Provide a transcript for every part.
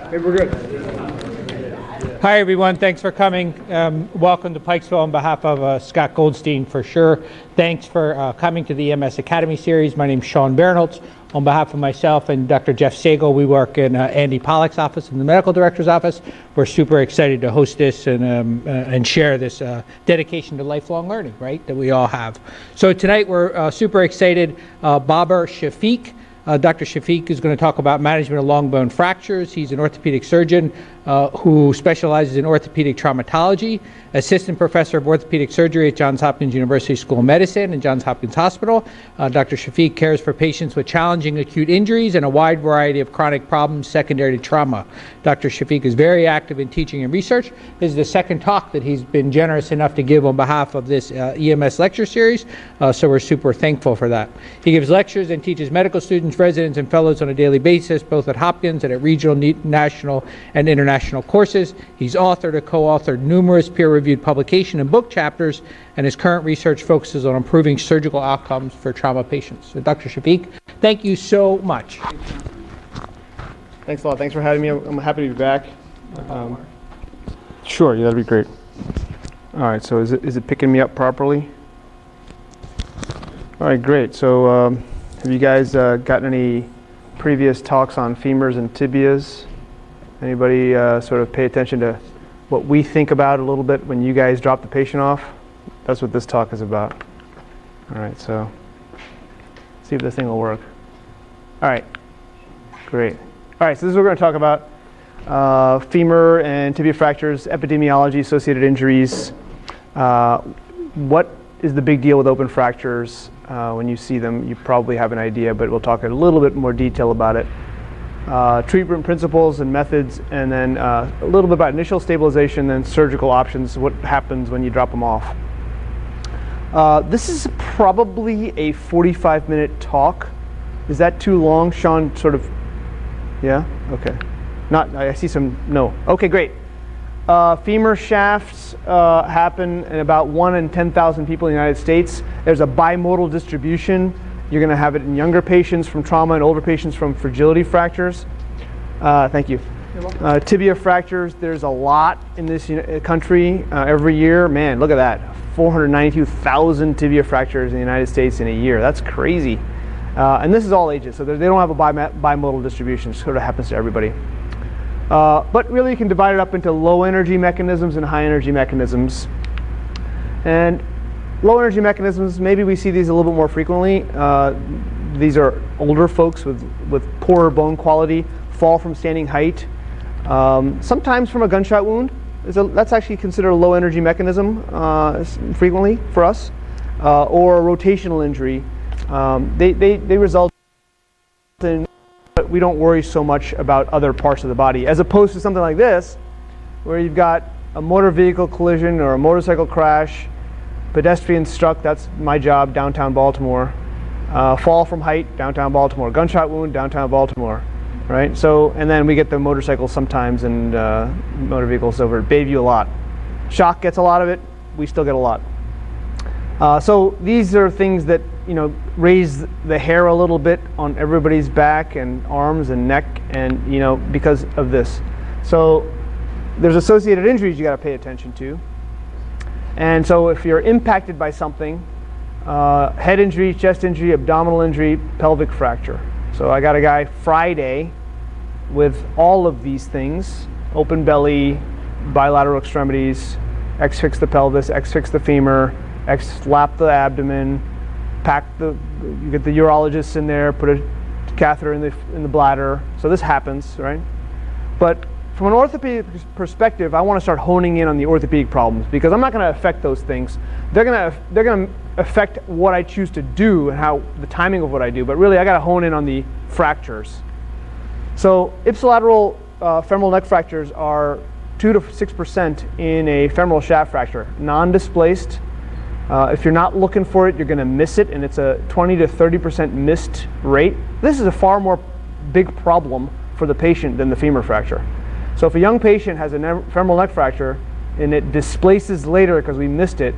Okay, we're good. Hi, everyone. Thanks for coming. Welcome to Pikesville on behalf of Scott Goldstein, for sure. Thanks for coming to the EMS Academy Series. My name is Sean Barinholtz. On behalf of myself and Dr. Jeff Sagal, we work in Andy Pollack's office, in the medical director's office. We're super excited to host this and share this dedication to lifelong learning, right, that we all have. So tonight we're super excited. Babar Shafiq. Dr. Shafiq is going to talk about management of long bone fractures. He's an orthopedic surgeon who specializes in orthopedic traumatology, assistant professor of orthopedic surgery at Johns Hopkins University School of Medicine and Johns Hopkins Hospital. Dr. Shafiq cares for patients with challenging acute injuries and a wide variety of chronic problems secondary to trauma. Dr. Shafiq is very active in teaching and research. This is the second talk that he's been generous enough to give on behalf of this EMS lecture series, so we're super thankful for that. He gives lectures and teaches medical students, residents, and fellows on a daily basis, both at Hopkins and at regional, national, and international courses. He's authored or co-authored numerous peer-reviewed publication and book chapters, and his current research focuses on improving surgical outcomes for trauma patients. So Dr. Shafiq, thank you so much. Thanks a lot. Thanks for having me. I'm happy to be back. Sure, yeah, that'd be great. All right, so is it picking me up properly? All right, great. So have you guys gotten any previous talks on femurs and tibias? Anybody sort of pay attention to what we think about a little bit when you guys drop the patient off? That's what this talk is about. All right, so see if this thing will work. All right, great. All right, so this is what we're going to talk about. Femur and tibia fractures, epidemiology, associated injuries. What is the big deal with open fractures? When you see them, you probably have an idea, but we'll talk in a little bit more detail about it. Treatment principles and methods, and then a little bit about initial stabilization, then surgical options, what happens when you drop them off. This is probably a 45-minute talk. Is that too long? Sean, sort of, yeah? Okay. Not, I see some, no. Okay, great. Femur shafts happen in about 1 in 10,000 people in the United States. There's a bimodal distribution. You're going to have it in younger patients from trauma and older patients from fragility fractures. Thank you. Tibia fractures, there's a lot in this country every year. Man, look at that. 492,000 tibia fractures in the United States in a year. That's crazy. And this is all ages, so they don't have a bimodal distribution. It sort of happens to everybody. But really you can divide it up into low energy mechanisms and high energy mechanisms. And low energy mechanisms, maybe we see these a little bit more frequently. These are older folks with poorer bone quality, fall from standing height. Sometimes from a gunshot wound. That's actually considered a low energy mechanism frequently for us. Or a rotational injury. They result in, but we don't worry so much about other parts of the body, as opposed to something like this, where you've got a motor vehicle collision or a motorcycle crash, pedestrian struck, that's my job, downtown Baltimore. Fall from height, downtown Baltimore. Gunshot wound, downtown Baltimore. Right? So, and then we get the motorcycles sometimes and motor vehicles over at Bayview a lot. Shock gets a lot of it, we still get a lot. So these are things that, raise the hair a little bit on everybody's back and arms and neck, and, because of this. So there's associated injuries you got to pay attention to. And so if you're impacted by something, head injury, chest injury, abdominal injury, pelvic fracture. So I got a guy Friday with all of these things: open belly, bilateral extremities, X-fix the pelvis, X-fix the femur, X-flap the abdomen, you get the urologist in there, put a catheter in the bladder. So this happens, right? But from an orthopedic perspective, I want to start honing in on the orthopedic problems, because I'm not going to affect those things. They're going to affect what I choose to do and how the timing of what I do. But really, I got to hone in on the fractures. So ipsilateral femoral neck fractures are 2 to 6% in a femoral shaft fracture, non-displaced. If you're not looking for it, you're going to miss it, and it's a 20 to 30% missed rate. This is a far more big problem for the patient than the femur fracture. So if a young patient has a femoral neck fracture and it displaces later because we missed it,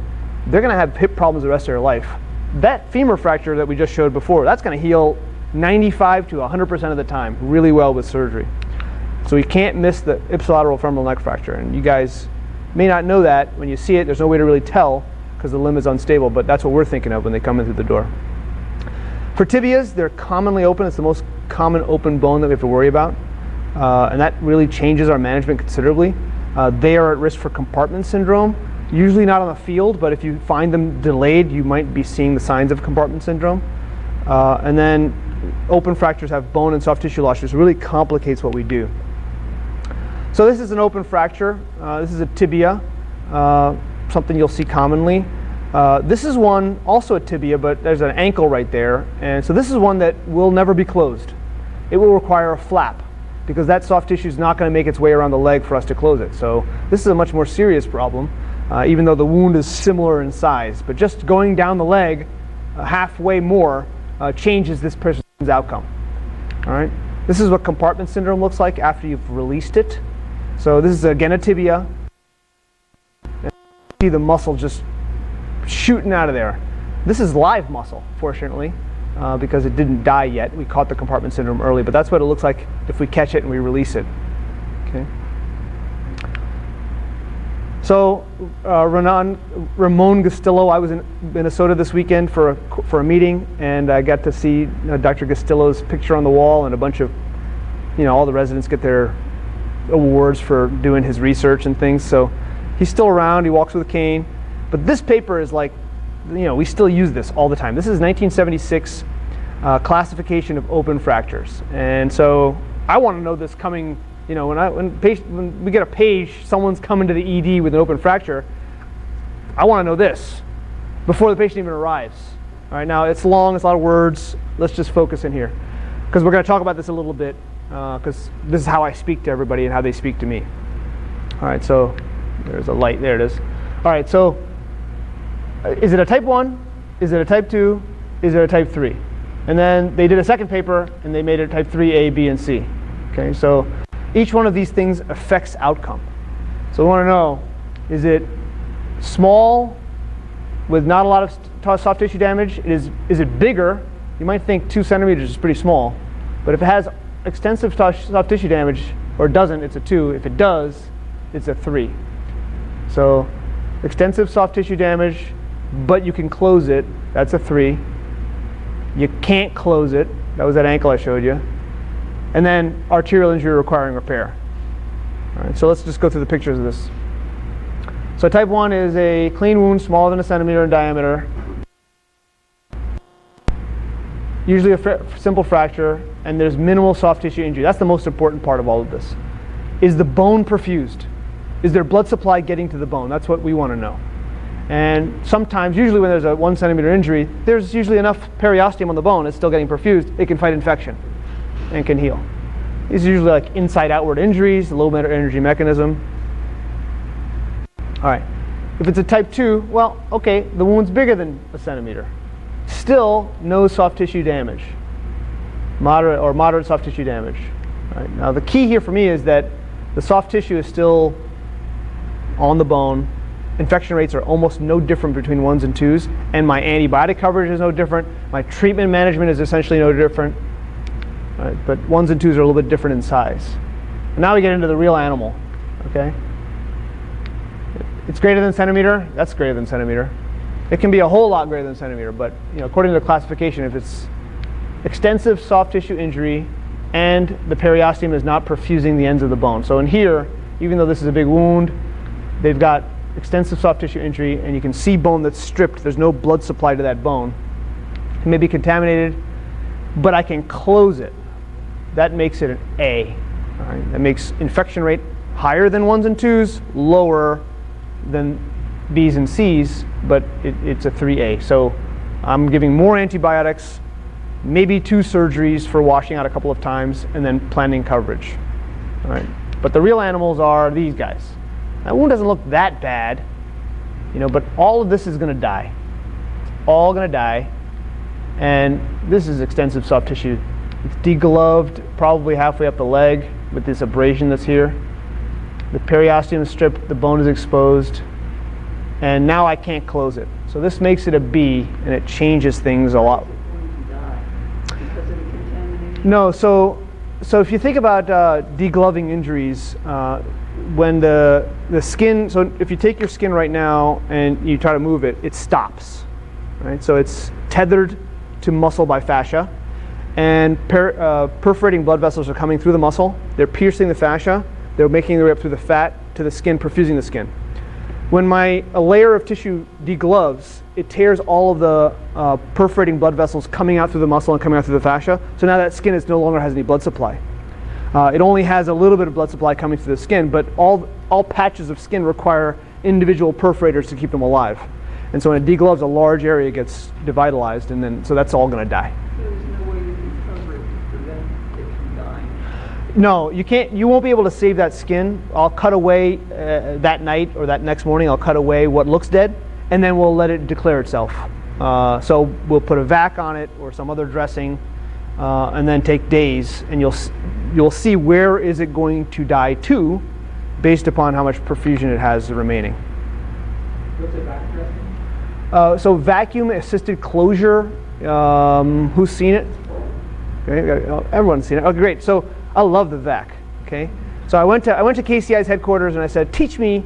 they're going to have hip problems the rest of their life. That femur fracture that we just showed before, that's going to heal 95 to 100% of the time really well with surgery. So we can't miss the ipsilateral femoral neck fracture. And you guys may not know that. When you see it, there's no way to really tell because the limb is unstable, but that's what we're thinking of when they come in through the door. For tibias, they're commonly open. It's the most common open bone that we have to worry about. And that really changes our management considerably. They are at risk for compartment syndrome. Usually not on the field, but if you find them delayed, you might be seeing the signs of compartment syndrome. And then open fractures have bone and soft tissue loss, which really complicates what we do. So this is an open fracture. This is a tibia, something you'll see commonly. This is one, also a tibia, but there's an ankle right there. And so this is one that will never be closed. It will require a flap because that soft tissue is not going to make its way around the leg for us to close it. So this is a much more serious problem, even though the wound is similar in size. But just going down the leg halfway more changes this person's outcome. All right. This is what compartment syndrome looks like after you've released it. So this is again a tibia. And you see the muscle just shooting out of there. This is live muscle, fortunately, because it didn't die yet. We caught the compartment syndrome early, but that's what it looks like if we catch it and we release it. Okay. So Ramon Gastillo, I was in Minnesota this weekend for a meeting, and I got to see Dr. Gastillo's picture on the wall, and a bunch of, all the residents get their awards for doing his research and things. So he's still around. He walks with a cane. But this paper is like, we still use this all the time. This is 1976 classification of open fractures. And so I want to know this coming, when we get a page, someone's coming to the ED with an open fracture, I want to know this before the patient even arrives. All right, now it's long, it's a lot of words. Let's just focus in here because we're going to talk about this a little bit because this is how I speak to everybody and how they speak to me. All right, so there's a light. There it is. All right, so is it a type 1? Is it a type 2? Is it a type 3? And then they did a second paper and they made it type 3A, B, and C. Okay, so each one of these things affects outcome. So we want to know, is it small with not a lot of soft tissue damage? Is it bigger? You might think 2 centimeters is pretty small, but if it has extensive soft tissue damage, or it doesn't, it's a 2. If it does, it's a 3. So extensive soft tissue damage, but you can close it, that's a 3. You can't close it, that was that ankle I showed you. And then arterial injury requiring repair. All right, so let's just go through the pictures of this. So type 1 is a clean wound smaller than a centimeter in diameter. Usually a simple fracture, and there's minimal soft tissue injury. That's the most important part of all of this. Is the bone perfused? Is there blood supply getting to the bone? That's what we want to know. And sometimes, usually when there's a 1 centimeter injury, there's usually enough periosteum on the bone, it's still getting perfused, it can fight infection and can heal. These are usually like inside outward injuries, low energy mechanism. All right, if it's a type 2, well, okay, the wound's bigger than a centimeter. Still no soft tissue damage, moderate soft tissue damage. All right, now the key here for me is that the soft tissue is still on the bone. Infection rates are almost no different between 1s and 2s, and my antibiotic coverage is no different. My treatment management is essentially no different. Right, but 1s and 2s are a little bit different in size. And now we get into the real animal. Okay, it's greater than centimeter. That's greater than centimeter. It can be a whole lot greater than centimeter, but according to the classification, if it's extensive soft tissue injury and the periosteum is not perfusing the ends of the bone. So in here, even though this is a big wound, they've got extensive soft tissue injury, and you can see bone that's stripped. There's no blood supply to that bone. It may be contaminated, but I can close it. That makes it an A. All right? That makes infection rate higher than 1s and 2s, lower than B's and C's, but it's a 3A. So I'm giving more antibiotics, maybe 2 surgeries for washing out a couple of times, and then planning coverage. All right? But the real animals are these guys. That wound doesn't look that bad, but all of this is going to die. It's all going to die. And this is extensive soft tissue. It's degloved probably halfway up the leg with this abrasion that's here. The periosteum is stripped, the bone is exposed, and now I can't close it. So this makes it a B, and it changes things a lot. Because of the contamination? No, so so if you think about degloving injuries, when the skin, so if you take your skin right now and you try to move it, it stops, right? So it's tethered to muscle by fascia, and perforating blood vessels are coming through the muscle. They're piercing the fascia. They're making their way up through the fat to the skin, perfusing the skin. When a layer of tissue degloves, it tears all of the perforating blood vessels coming out through the muscle and coming out through the fascia. So now that skin no longer has any blood supply. It only has a little bit of blood supply coming through the skin, but all patches of skin require individual perforators to keep them alive. And so when it degloves, a large area gets devitalized, and then so that's all going to die. There's no way to recover it to prevent it from dying. No, you can't. You won't be able to save that skin. I'll cut away that night or that next morning. I'll cut away what looks dead, and then we'll let it declare itself. So we'll put a vac on it or some other dressing, and then take days, and you'll see where is it going to die to, based upon how much perfusion it has remaining. What's a vac dressing? So vacuum-assisted closure. Who's seen it? Okay, everyone's seen it. Okay, great. So I love the vac. Okay, so I went to KCI's headquarters and I said, teach me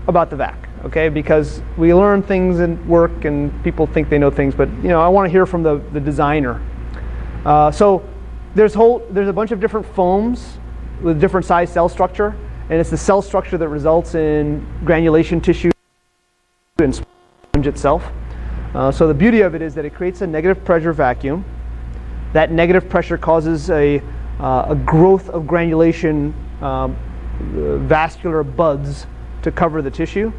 about the vac. Okay, because we learn things in work and people think they know things, but I want to hear from the designer. So there's a bunch of different foams with different size cell structure, and it's the cell structure that results in granulation tissue and sponge itself. So the beauty of it is that it creates a negative pressure vacuum. That negative pressure causes a growth of granulation vascular buds to cover the tissue,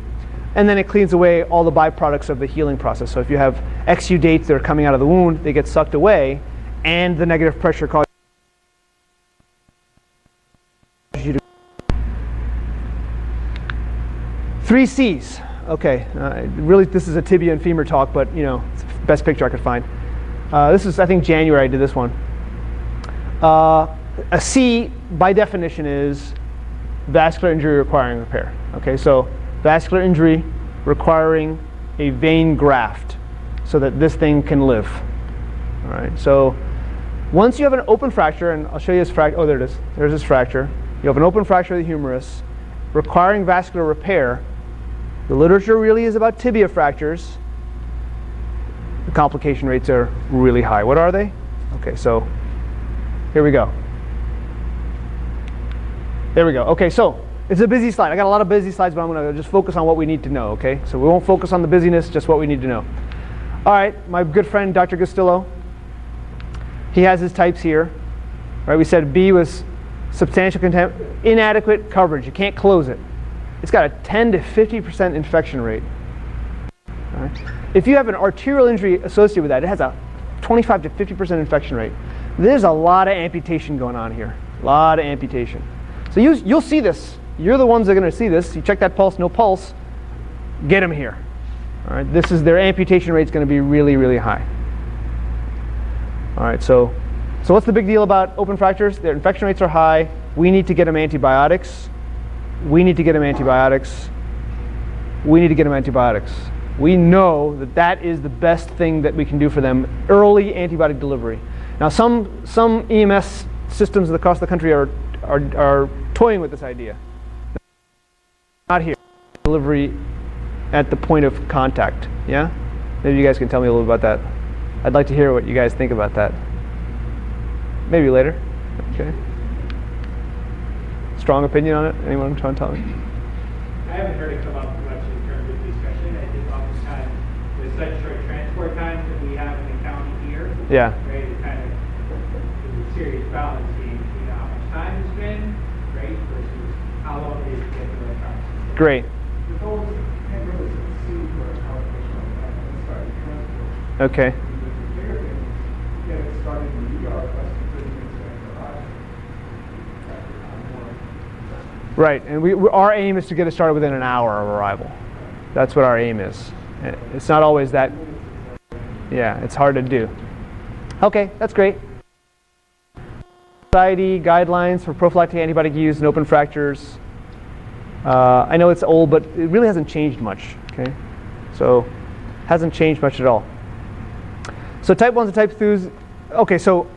and then it cleans away all the byproducts of the healing process. So if you have exudates that are coming out of the wound, they get sucked away, and the negative pressure causes you to 3 C's. Okay, really this is a tibia and femur talk, but it's the best picture I could find. This is, I think, January I did this one. A C, by definition, is vascular injury requiring repair. Okay, so vascular injury requiring a vein graft so that this thing can live. All right, so once you have an open fracture, and I'll show you this fracture. Oh, there it is. There's this fracture. You have an open fracture of the humerus requiring vascular repair. The literature really is about tibia fractures. The complication rates are really high. What are they? Okay, so here we go. There we go. Okay, so it's a busy slide. I got a lot of busy slides, but I'm going to just focus on what we need to know, okay? So we won't focus on the busyness, just what we need to know. All right, my good friend, Dr. Gustillo, he has his types here. Right, we said B was substantial inadequate coverage. You can't close it. It's got a 10 to 50% infection rate. All right. If you have an arterial injury associated with that, it has a 25 to 50% infection rate. There's a lot of amputation going on here. A lot of amputation. So you'll see this. You're the ones that are going to see this. You check that pulse, no pulse, get them here. All right. Their amputation rate is going to be really, really high. All right. So what's the big deal about open fractures? Their infection rates are high. We need to get them antibiotics. We need to get them antibiotics. We need to get them antibiotics. We know that is the best thing that we can do for them, early antibiotic delivery. Now, some EMS systems across the country are toying with this idea. Not here. Delivery at the point of contact. Yeah? Maybe you guys can tell me a little about that. I'd like to hear what you guys think about that. Maybe later. Okay. Strong opinion on it? Anyone trying to tell me? I haven't heard it come up much in terms of discussion. I think oftentimes with such short transport times that we have in the county here, Yeah. right, it kind of is a serious balance between how much time it's been, right, versus how long it is to get the electronics. Great. The goal is can't really see for an outpatient like that when it started transport. Okay. The bigger thing is get it started in the ER, less than 30 minutes after arrival. Right, and our aim is to get it started within an hour of arrival. That's what our aim is. It's not always that. Yeah, it's hard to do. Okay, that's great. Society guidelines for prophylactic antibiotic use in open fractures. I know it's old, but it really hasn't changed much. Okay, so hasn't changed much at all. So type 1s and type 2s. Okay, so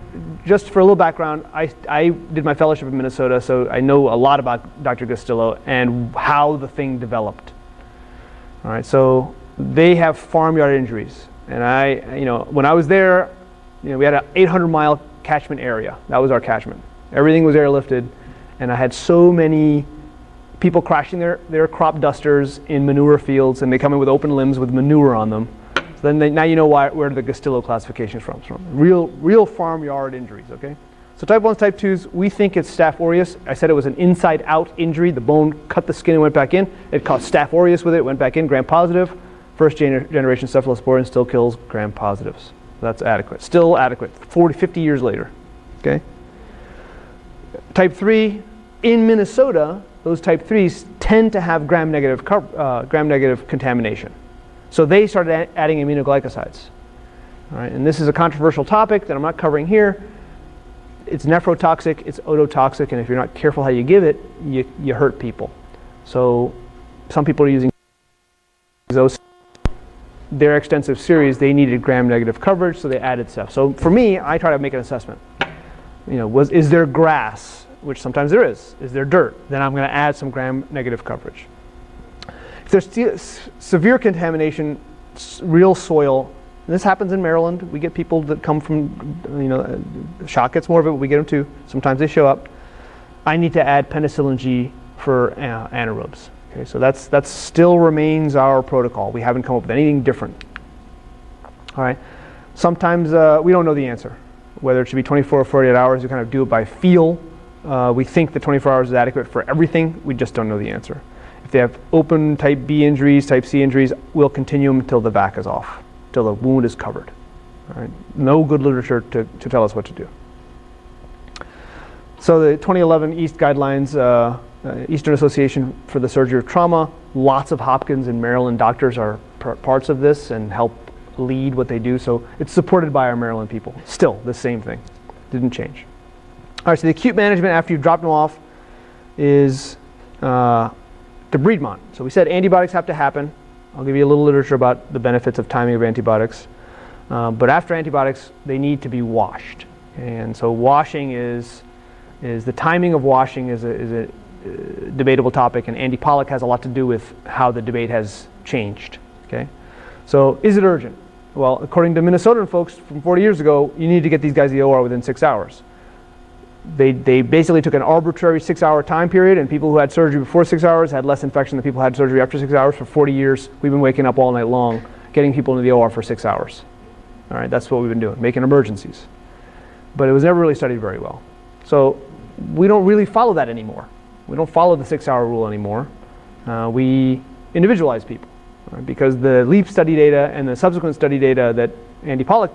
just for a little background, I did my fellowship in Minnesota, so I know a lot about Dr. Gustillo and how the thing developed. All right, so they have farmyard injuries, and when I was there, we had an 800-mile catchment area. That was our catchment. Everything was airlifted, and I had so many people crashing their crop dusters in manure fields, and they come in with open limbs with manure on them. So then now you know where the Gustillo classification is from. Real farmyard injuries, okay? So type 1s, type 2s, we think it's Staph aureus. I said it was an inside-out injury. The bone cut the skin and went back in. It caused Staph aureus with it, went back in, gram-positive. First generation cephalosporin still kills gram-positives. That's adequate. Still adequate, 40, 50 years later, okay? Type 3, in Minnesota, those type 3s tend to have gram-negative contamination. So they started adding aminoglycosides. All right, and this is a controversial topic that I'm not covering here. It's nephrotoxic, it's ototoxic, and if you're not careful how you give it, you hurt people. So some people are using those. Their extensive series, they needed gram-negative coverage, so they added stuff. So for me, I try to make an assessment. Is there grass, which sometimes there is there dirt? Then I'm going to add some gram-negative coverage. If there's severe contamination, real soil, and this happens in Maryland. We get people that come from, Shock gets more of it, but we get them too. Sometimes they show up. I need to add penicillin G for anaerobes. Okay, so that still remains our protocol. We haven't come up with anything different. All right. Sometimes we don't know the answer, whether it should be 24 or 48 hours. We kind of do it by feel. We think that 24 hours is adequate for everything. We just don't know the answer. If they have open type B injuries, type C injuries, we'll continue them until the vac is off, till the wound is covered. All right? No good literature to tell us what to do. So the 2011 EAST guidelines, Eastern Association for the Surgery of Trauma, lots of Hopkins and Maryland doctors are parts of this and help lead what they do. So it's supported by our Maryland people. Still the same thing, didn't change. All right, so the acute management after you've dropped them off is debridement. So we said antibiotics have to happen. I'll give you a little literature about the benefits of timing of antibiotics. But after antibiotics, they need to be washed. And so washing is the timing of washing is a debatable topic, and Antibiotic has a lot to do with how the debate has changed. Okay, so is it urgent? Well, according to Minnesotan folks from 40 years ago, you need to get these guys to the OR within 6 hours. They basically took an arbitrary 6-hour time period, and people who had surgery before 6 hours had less infection than people who had surgery after 6 hours. For 40 years, we've been waking up all night long, getting people into the OR for 6 hours. All right, that's what we've been doing, making emergencies. But it was never really studied very well. So we don't really follow that anymore. We don't follow the 6-hour rule anymore. We individualize people, right? Because the LEAP study data and the subsequent study data that Andy Pollack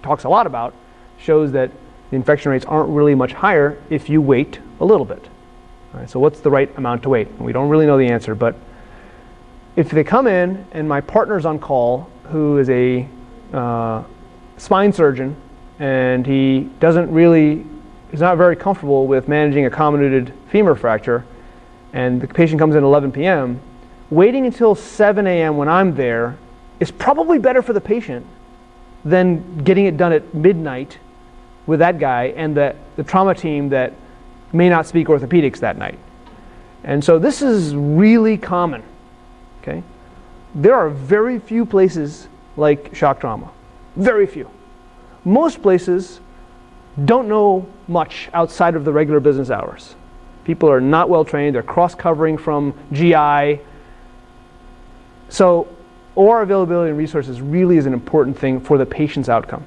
talks a lot about shows that the infection rates aren't really much higher if you wait a little bit. All right, so what's the right amount to wait? We don't really know the answer, but if they come in and my partner's on call, who is a spine surgeon, and he's not very comfortable with managing a comminuted femur fracture, and the patient comes in at 11 p.m., waiting until 7 a.m. when I'm there is probably better for the patient than getting it done at midnight with that guy and the trauma team that may not speak orthopedics that night. And so this is really common. Okay? There are very few places like shock trauma. Very few. Most places don't know much outside of the regular business hours. People are not well trained. They're cross-covering from GI. So OR availability and resources really is an important thing for the patient's outcome.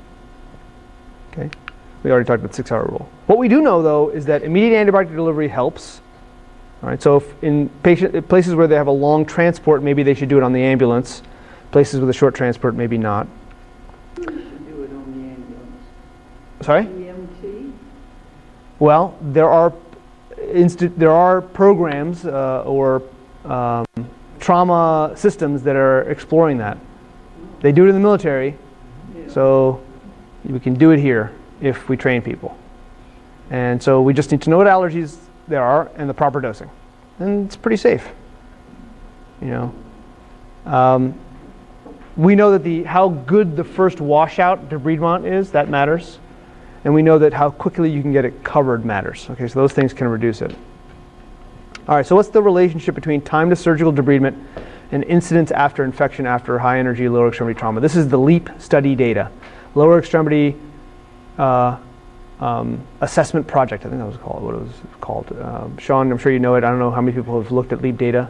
Okay? We already talked about the 6-hour rule. What we do know, though, is that immediate antibiotic delivery helps. All right, so if in places where they have a long transport, maybe they should do it on the ambulance. Places with a short transport, maybe not. Who should do it on the ambulance? Sorry? EMT? Well, there are programs or trauma systems that are exploring that. They do it in the military, so we can do it here if we train people. And so we just need to know what allergies there are and the proper dosing. And it's pretty safe. You know, we know that how good the first washout debridement is, that matters. And we know that how quickly you can get it covered matters. Okay, so those things can reduce it. All right, so what's the relationship between time to surgical debridement and incidence after infection after high energy lower extremity trauma? This is the LEAP study data. Lower extremity assessment project, I think that was called, what it was called. Sean, I'm sure you know it. I don't know how many people have looked at LEAP data.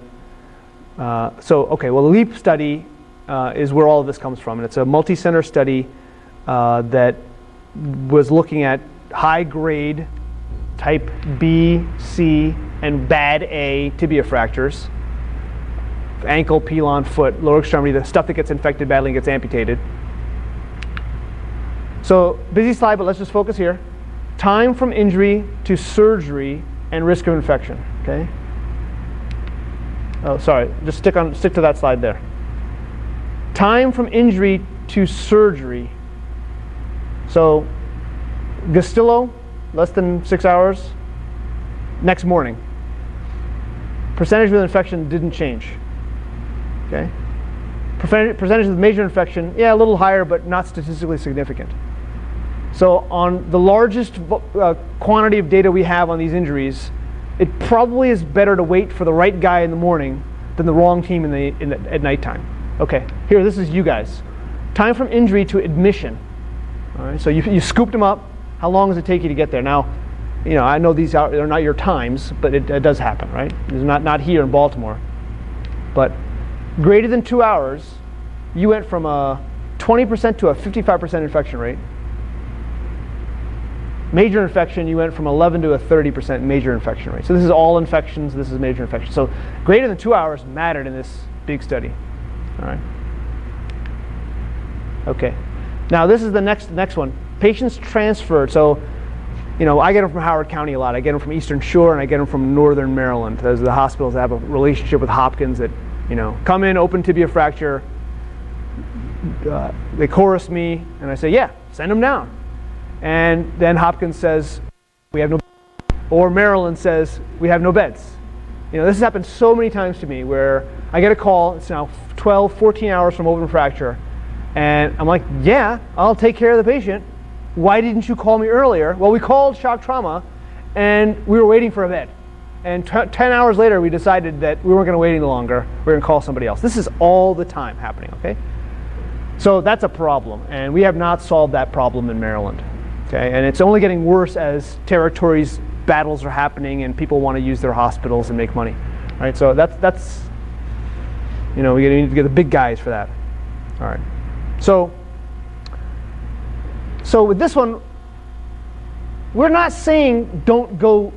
Okay, well, the LEAP study is where all of this comes from, and it's a multi-center study that was looking at high-grade type B, C, and bad A tibia fractures, ankle, pilon, foot, lower extremity, the stuff that gets infected badly and gets amputated. So busy slide, but let's just focus here. Time from injury to surgery and risk of infection. Okay. Oh, sorry. Just stick to that slide there. Time from injury to surgery. So Gastillo, less than 6 hours. Next morning. Percentage with infection didn't change. Okay. Percentage with major infection, yeah, a little higher, but not statistically significant. So on the largest quantity of data we have on these injuries, it probably is better to wait for the right guy in the morning than the wrong team at nighttime. Okay, here, this is you guys. Time from injury to admission. All right, so you scooped them up. How long does it take you to get there? Now, you know, I know they're not your times, but it does happen, right? It's not here in Baltimore. But greater than 2 hours, you went from a 20% to a 55% infection rate. Major infection, you went from 11 to a 30% major infection rate. So this is all infections, this is major infection. So greater than 2 hours mattered in this big study. All right. Okay. Now this is the next one. Patients transferred. So, you know, I get them from Howard County a lot. I get them from Eastern Shore, and I get them from Northern Maryland. Those are the hospitals that have a relationship with Hopkins that, you know, come in, open tibia fracture. They chorus me, and I say, yeah, send them down. And then Hopkins says, we have no beds. Or Maryland says, we have no beds. You know, this has happened so many times to me where I get a call, it's now 12, 14 hours from open fracture, and I'm like, yeah, I'll take care of the patient. Why didn't you call me earlier? Well, we called shock trauma, and we were waiting for a bed. And 10 hours later, we decided that we weren't going to wait any longer. We're going to call somebody else. This is all the time happening, okay? So that's a problem, and we have not solved that problem in Maryland. Okay, and it's only getting worse as territories battles are happening and people want to use their hospitals and make money. Right? So that's you know, we need to get the big guys for that. All right. So with this one, we're not saying don't go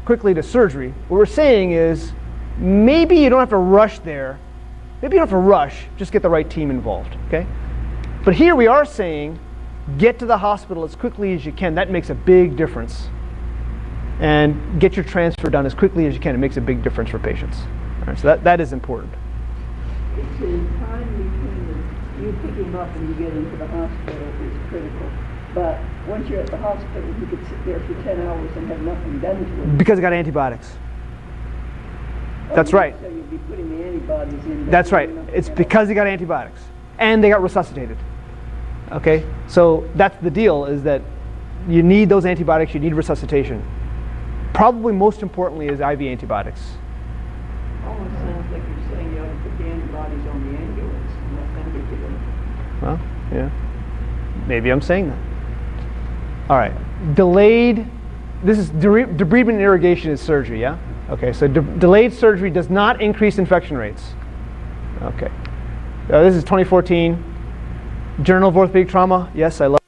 quickly to surgery. What we're saying is maybe you don't have to rush there. Maybe you don't have to rush, just get the right team involved. Okay? But here we are saying get to the hospital as quickly as you can. That makes a big difference. And get your transfer done as quickly as you can. It makes a big difference for patients. All right, so that is important. It's the time between you picking him up and you get into the hospital is critical. But once you're at the hospital, you could sit there for 10 hours and have nothing done to him. Because I got antibiotics. That's right. So you'd be putting the antibodies in. That's right. It's because he got antibiotics. And they got resuscitated. Okay, so that's the deal, is that you need those antibiotics, you need resuscitation. Probably most importantly is IV antibiotics. Almost sounds like you're saying you ought to put the antibodies on the ambulance and let them get you there. Well, yeah, maybe I'm saying that. All right, delayed, this is debridement and irrigation is surgery, yeah? Okay, so delayed surgery does not increase infection rates. Okay, this is 2014. Journal of Orthopaedic Trauma, yes, I love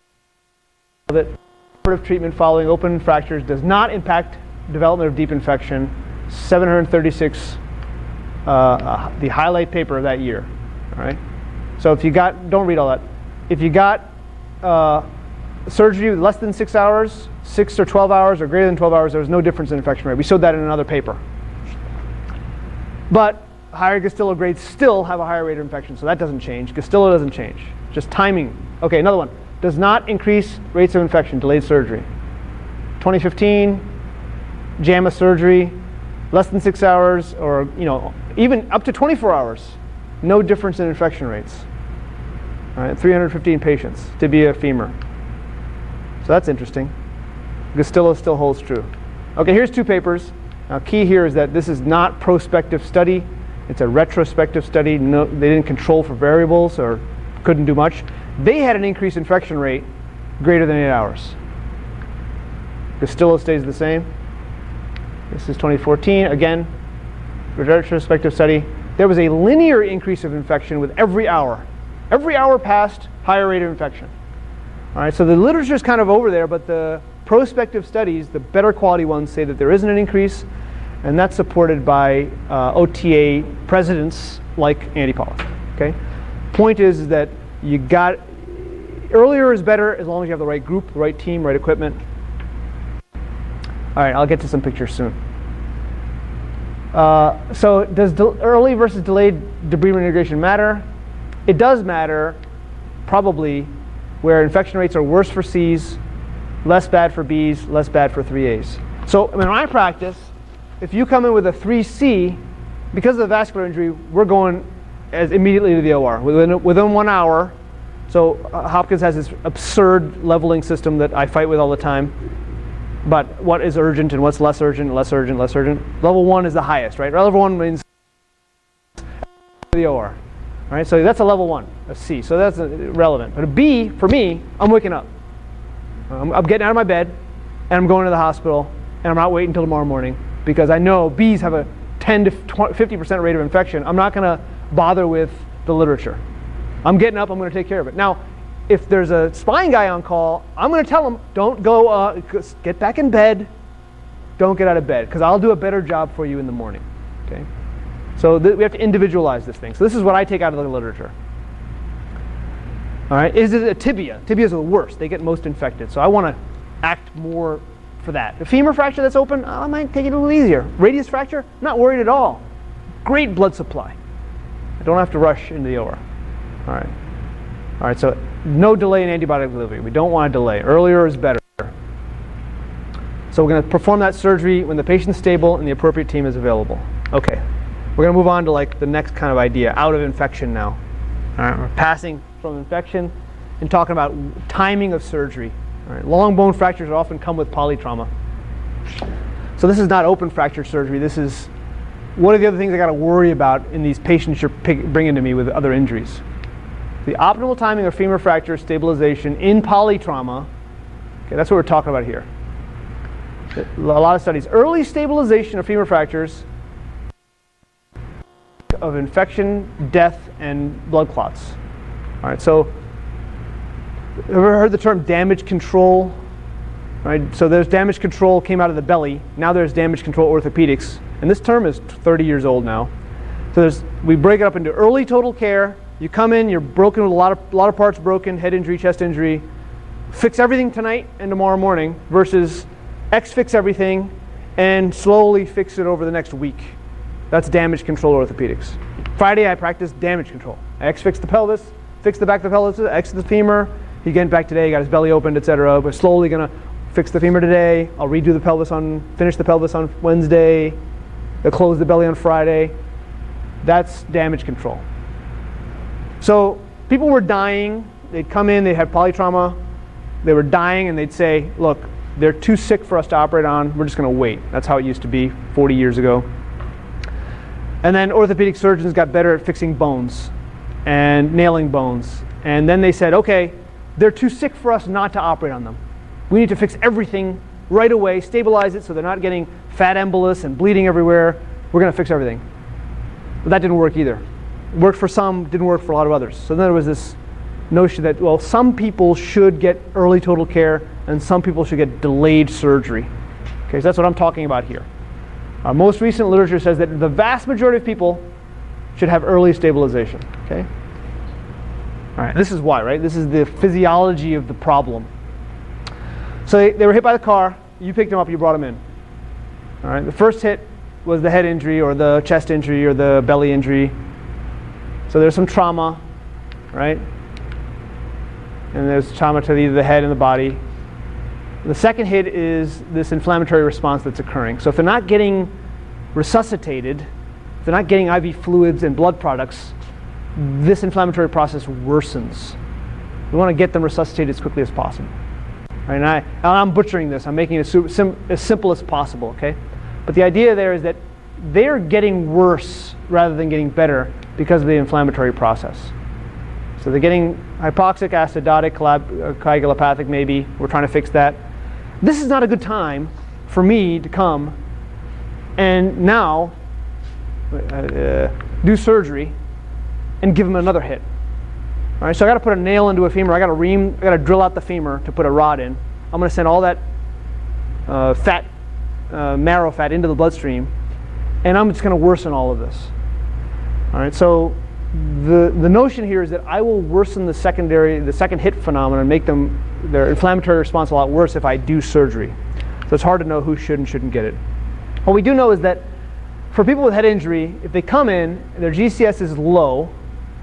it. Supportive treatment following open fractures does not impact development of deep infection. 736, the highlight paper of that year. All right. So if you got, don't read all that. If you got surgery with less than 6 hours, 6 or 12 hours, or greater than 12 hours, there was no difference in infection rate. We showed that in another paper. But higher Gastillo grades still have a higher rate of infection, so that doesn't change. Gastillo doesn't change. Just timing. Okay, another one. Does not increase rates of infection, delayed surgery. 2015, JAMA surgery, less than 6 hours, or even up to 24 hours. No difference in infection rates. All right, 315 patients, tibia, femur. So that's interesting. Gastillo still holds true. Okay, here's 2 papers. Now, key here is that this is not prospective study. It's a retrospective study. No, they didn't control for variables or couldn't do much. They had an increased infection rate greater than 8 hours. Gastillo stays the same. This is 2014. Again, retrospective study. There was a linear increase of infection with every hour. Every hour passed, higher rate of infection. All right, so the literature is kind of over there, but the prospective studies, the better quality ones, say that there isn't an increase, and that's supported by OTA precedents like Antibiotic. Okay, point is that you got earlier is better as long as you have the right group, the right team, right equipment. All right, I'll get to some pictures soon. So does early versus delayed debridement integration matter? It does matter, probably, where infection rates are worse for C's, less bad for B's, less bad for 3A's. So in my practice, if you come in with a 3C, because of the vascular injury, we're going as immediately to the OR within 1 hour. So Hopkins has this absurd leveling system that I fight with all the time. But what is urgent and what's less urgent, less urgent, less urgent? Level 1 is the highest, right? Level 1 means the OR. Right? So that's a level 1, a C. So that's relevant. But a B, for me, I'm waking up. I'm getting out of my bed, and I'm going to the hospital, and I'm not waiting until tomorrow morning because I know B's have a 10 to 50% rate of infection. I'm not going to bother with the literature. I'm getting up. I'm going to take care of it. Now, if there's a spine guy on call, I'm going to tell him, don't go, get back in bed. Don't get out of bed because I'll do a better job for you in the morning. Okay. So we have to individualize this thing. So this is what I take out of the literature. All right, is it a tibia? Tibias are the worst. They get most infected. So I want to act more for that. The femur fracture that's open, I might take it a little easier. Radius fracture, not worried at all. Great blood supply. I don't have to rush into the OR. All right. All right, so no delay in antibiotic delivery. We don't want to delay. Earlier is better. So we're going to perform that surgery when the patient's stable and the appropriate team is available. Okay. We're going to move on to like the next kind of idea, out of infection now. All right, we're passing from infection and talking about timing of surgery. All right, long bone fractures often come with polytrauma. So this is not open fracture surgery. This is what are the other things I got to worry about in these patients you're bringing to me with other injuries. The optimal timing of femur fracture stabilization in polytrauma. Okay, that's what we're talking about here. A lot of studies. Early stabilization of femur fractures of infection, death, and blood clots. All right, so have you ever heard the term damage control? Right, so there's damage control came out of the belly. Now there's damage control orthopedics, and this term is 30 years old now. So we break it up into early total care. You come in, you're broken with a lot of parts broken, head injury, chest injury. Fix everything tonight and tomorrow morning versus fix everything and slowly fix it over the next week. That's damage control orthopedics. Friday I practiced damage control. I fix the pelvis, fix the back of the pelvis, X the femur. He getting back today, got his belly opened, etc. We're slowly gonna fix the femur today. I'll redo the pelvis finish the pelvis on Wednesday. I'll close the belly on Friday. That's damage control. So people were dying. They'd come in, they'd have polytrauma. They were dying and they'd say, look, they're too sick for us to operate on. We're just gonna wait. That's how it used to be 40 years ago. And then orthopedic surgeons got better at fixing bones and nailing bones. And then they said, okay, they're too sick for us not to operate on them. We need to fix everything right away, stabilize it so they're not getting fat embolus and bleeding everywhere. We're going to fix everything. But that didn't work either. It worked for some, didn't work for a lot of others. So then there was this notion that, well, some people should get early total care and some people should get delayed surgery. Okay, so that's what I'm talking about here. Our most recent literature says that the vast majority of people should have early stabilization. Okay? All right, this is why, right? This is the physiology of the problem. So they were hit by the car, you picked them up, you brought them in. All right, the first hit was the head injury or the chest injury or the belly injury. So there's some trauma, right? And there's trauma to either the head and the body. The second hit is this inflammatory response that's occurring. So if they're not getting resuscitated, if they're not getting IV fluids and blood products, this inflammatory process worsens. We want to get them resuscitated as quickly as possible. Right? And I'm butchering this. I'm making it as simple as possible, okay? But the idea there is that they're getting worse rather than getting better because of the inflammatory process. So they're getting hypoxic, acidotic, coagulopathic maybe. We're trying to fix that. This is not a good time for me to come and now do surgery and give them another hit. All right, so I got to put a nail into a femur. I got to drill out the femur to put a rod in. I'm going to send all that marrow fat into the bloodstream, and I'm just going to worsen all of this. All right, so the notion here is that I will worsen the second hit phenomenon and make their inflammatory response a lot worse if I do surgery. So it's hard to know who should and shouldn't get it. What we do know is that for people with head injury, if they come in and their GCS is low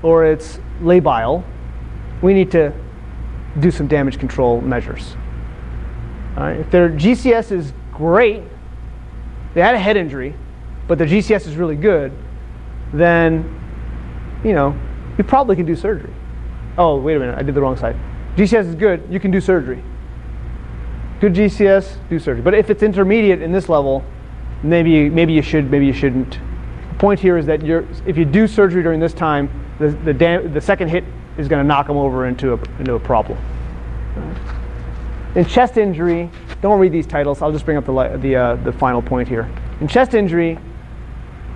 or it's labile, we need to do some damage control measures. All right, if their GCS is great, they had a head injury, but their GCS is really good, then you probably can do surgery. Oh, wait a minute, I did the wrong side. GCS is good, you can do surgery. Good GCS, do surgery. But if it's intermediate in this level, maybe you should, maybe you shouldn't. The point here is that if you do surgery during this time, the second hit is going to knock them over into a problem. In chest injury, don't read these titles. I'll just bring up the final point here. In chest injury,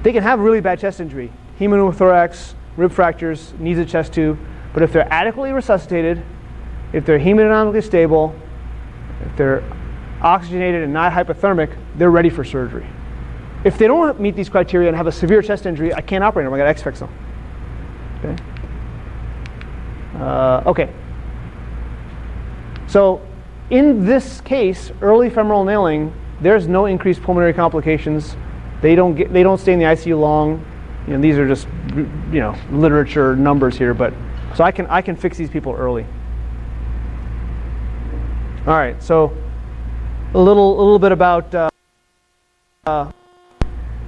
they can have really bad chest injury, hemopneumothorax, rib fractures, knees of chest tube. But if they're adequately resuscitated, if they're hemodynamically stable, if they're oxygenated and not hypothermic, they're ready for surgery. If they don't meet these criteria and have a severe chest injury, I can't operate them. I got to X-fix them. Okay. So in this case, early femoral nailing, there's no increased pulmonary complications. They don't stay in the ICU long. These are just literature numbers here, but so I can fix these people early. All right, so a little bit about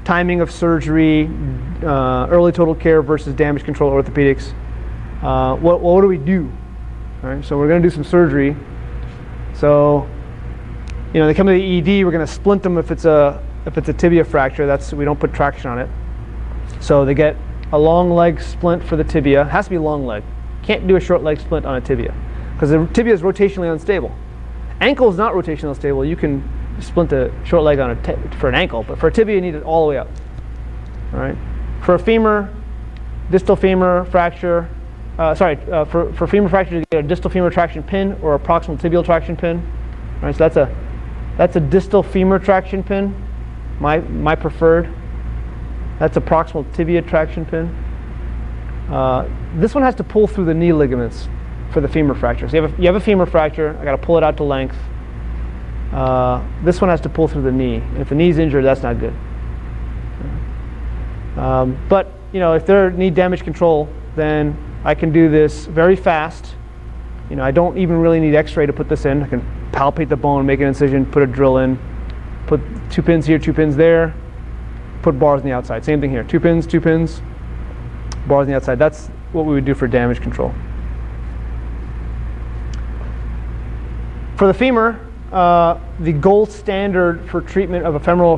timing of surgery, early total care versus damage control orthopedics. What do we do? All right, so we're going to do some surgery. So, they come to the ED. We're going to splint them if it's a tibia fracture. We don't put traction on it. So they get a long leg splint for the tibia. It has to be a long leg. Can't do a short leg splint on a tibia because the tibia is rotationally unstable. Ankle is not rotationally unstable. You can splint a short leg on for an ankle, but for a tibia you need it all the way up. All right. For a femur, distal femur fracture. For femur fracture, you get a distal femur traction pin or a proximal tibial traction pin. All right. So that's a distal femur traction pin. My preferred. That's a proximal tibia traction pin. This one has to pull through the knee ligaments for the femur fracture. So you have a femur fracture. I got to pull it out to length. This one has to pull through the knee. And if the knee's injured, that's not good. But if they're knee damage control, then I can do this very fast. I don't even really need X-ray to put this in. I can palpate the bone, make an incision, put a drill in, put 2 pins here, 2 pins there. Put bars on the outside. Same thing here. 2 pins, 2 pins, bars on the outside. That's what we would do for damage control. For the femur, the gold standard for treatment of a femoral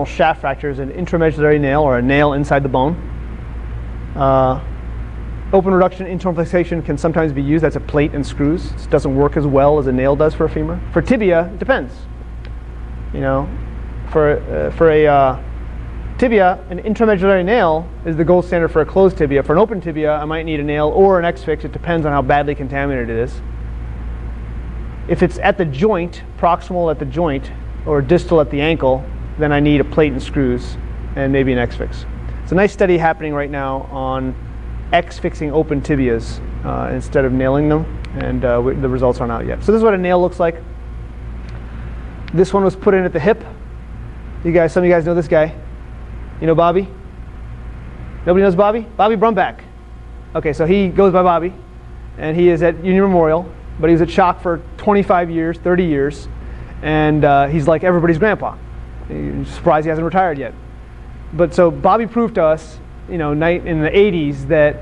shaft fracture is an intramedullary nail or a nail inside the bone. Open reduction, internal fixation can sometimes be used. That's a plate and screws. It doesn't work as well as a nail does for a femur. For tibia, it depends. For a tibia, an intramedullary nail is the gold standard for a closed tibia. For an open tibia, I might need a nail or an X-fix. It depends on how badly contaminated it is. If it's at the joint, proximal at the joint, or distal at the ankle, then I need a plate and screws and maybe an X-fix. It's a nice study happening right now on X-fixing open tibias instead of nailing them, and the results aren't out yet. So this is what a nail looks like. This one was put in at the hip. Some of you guys know this guy. Bobby? Nobody knows Bobby? Bobby Brumback. Okay, so he goes by Bobby, and he is at Union Memorial, but he was at Shock for 25 years, 30 years, and he's like everybody's grandpa. I'm surprised he hasn't retired yet. But so Bobby proved to us, in the 80s, that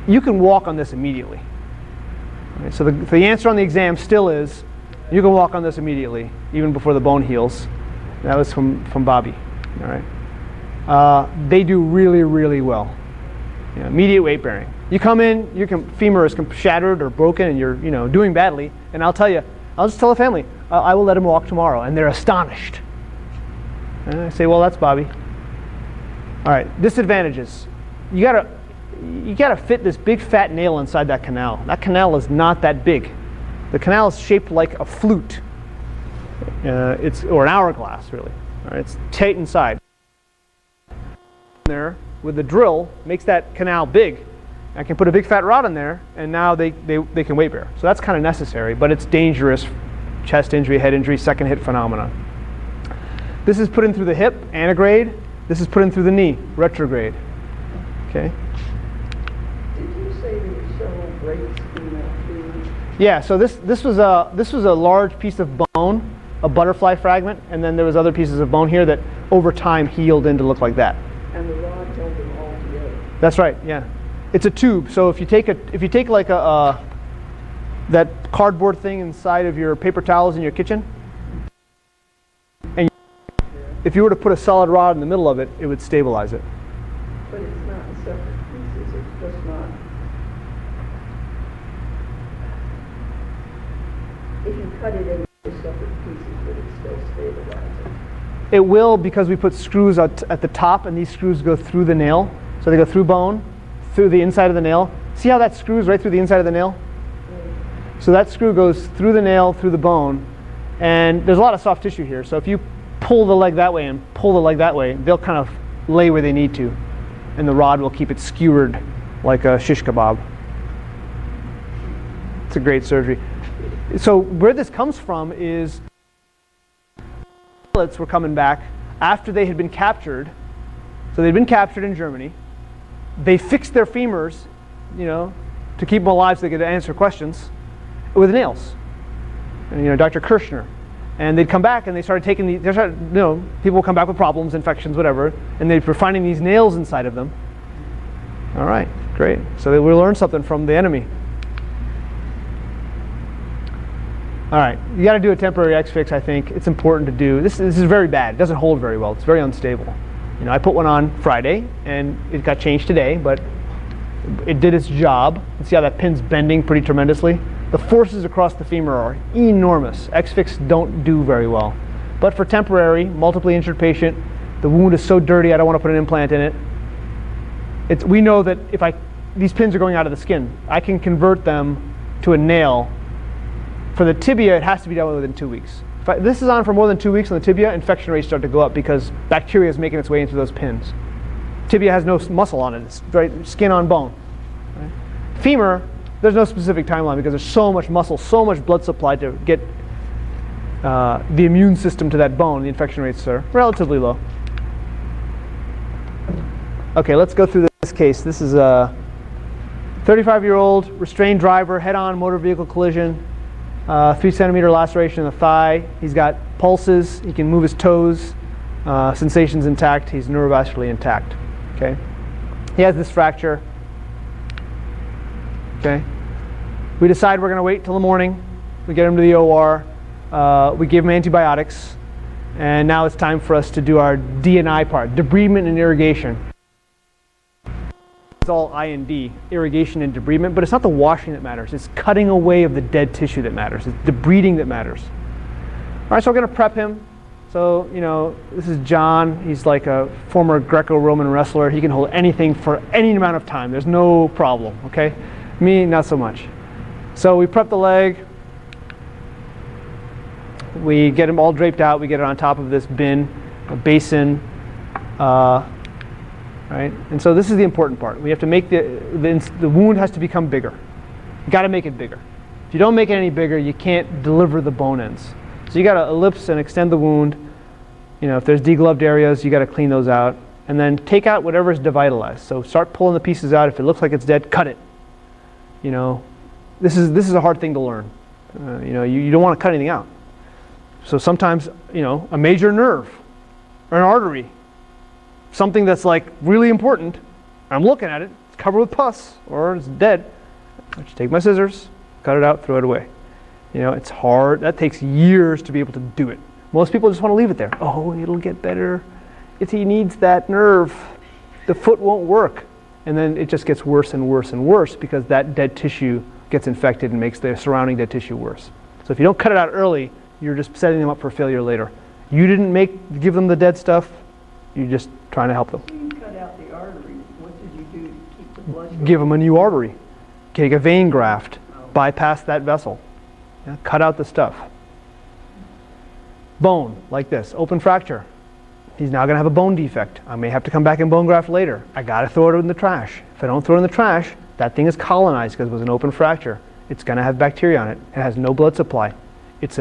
you can walk on this immediately. Right, so the answer on the exam still is, you can walk on this immediately, even before the bone heals. That was from Bobby. All right. They do really, really well. Immediate weight bearing. You come in, your femur is shattered or broken, and you're doing badly. And I'll just tell the family, I will let him walk tomorrow, and they're astonished. And I say, well, that's Bobby. All right. Disadvantages. You gotta fit this big fat nail inside that canal. That canal is not that big. The canal is shaped like a flute. Or an hourglass, really. All right, it's tight inside. There with the drill makes that canal big. I can put a big fat rod in there, and now they can weight bear. So that's kind of necessary, but it's dangerous. Chest injury, head injury, second hit phenomena. This is put in through the hip, antegrade. This is put in through the knee, retrograde. Okay. Did you say there were several breaks in that too? Yeah. So this was a large piece of bone, a butterfly fragment, and then there was other pieces of bone here that over time healed in to look like that. And the rod held them all together. That's right. Yeah. It's a tube. So if you take like that cardboard thing inside of your paper towels in your kitchen, and if you were to put a solid rod in the middle of it, it would stabilize it. But it's not in separate pieces. It's just not. If you cut it into separate pieces, would it still stabilize it? It will, because we put screws at the top, and these screws go through the nail. So they go through bone, through the inside of the nail. See how that screws right through the inside of the nail? So that screw goes through the nail, through the bone, and there's a lot of soft tissue here. So if you pull the leg that way and pull the leg that way, they'll kind of lay where they need to, and the rod will keep it skewered like a shish kebab. It's a great surgery. So where this comes from is pilots were coming back after they had been captured. So they'd been captured in Germany. They fixed their femurs, to keep them alive so they could answer questions with nails. And Dr. Kirshner. And they'd come back and they started taking people would come back with problems, infections, whatever, and they were finding these nails inside of them. All right, great. So we learned something from the enemy. All right, you got to do a temporary X-fix, I think. It's important to do. This is very bad. It doesn't hold very well. It's very unstable. I put one on Friday, and it got changed today, but it did its job. You see how that pin's bending pretty tremendously? The forces across the femur are enormous. X-fix don't do very well. But for temporary, multiply injured patient, the wound is so dirty I don't want to put an implant in it. We know that these pins are going out of the skin, I can convert them to a nail. For the tibia, it has to be done within 2 weeks. If this is on for more than 2 weeks on the tibia, infection rates start to go up because bacteria is making its way into those pins. Tibia has no muscle on it. It's right, skin on bone. Right? Femur, there's no specific timeline because there's so much muscle, so much blood supply to get the immune system to that bone. The infection rates are relatively low. Okay, let's go through this case. This is a 35-year-old restrained driver, head-on motor vehicle collision. 3 centimeter laceration in the thigh. He's got pulses. He can move his toes. Sensations intact. He's neurovascularly intact. Okay. He has this fracture. Okay. We decide we're going to wait till the morning. We get him to the OR. We give him antibiotics, and now it's time for us to do our D&I part, debridement and irrigation. It's all I&D, irrigation and debridement, but it's not the washing that matters. It's cutting away of the dead tissue that matters. It's debriding that matters. All right, so we're going to prep him. So, this is John. He's like a former Greco-Roman wrestler. He can hold anything for any amount of time. There's no problem, okay? Me, not so much. So we prep the leg. We get him all draped out. We get it on top of this bin, a basin. Right? And so this is the important part. We have to make the wound has to become bigger. You got to make it bigger. If you don't make it any bigger, you can't deliver the bone ends. So you got to ellipse and extend the wound. If there's degloved areas, you got to clean those out, and then take out whatever is devitalized. So start pulling the pieces out. If it looks like it's dead, cut it. This is a hard thing to learn. You don't want to cut anything out. So sometimes a major nerve or an artery, something that's like really important, I'm looking at it, it's covered with pus or it's dead. I just take my scissors, Cut it out, throw it away. You know, it's hard. That takes years to be able to do it. Most people just want to leave it there. Oh, it'll get better. He needs that nerve. The foot won't work. And then it just gets worse and worse and worse because that dead tissue gets infected and makes the surrounding dead tissue worse. So if you don't cut it out early, you're just setting them up for failure later. You didn't give them the dead stuff. You're just trying to help them. You cut out the artery. What did you do to keep the blood flow? Give them a new artery. Take a vein graft. Bypass that vessel. Yeah, cut out the stuff. Bone, like this, open fracture. He's now going to have a bone defect. I may have to come back and bone graft later. I got to throw it in the trash. If I don't throw it in the trash, that thing is colonized because it was an open fracture. It's going to have bacteria on it. It has no blood supply. It's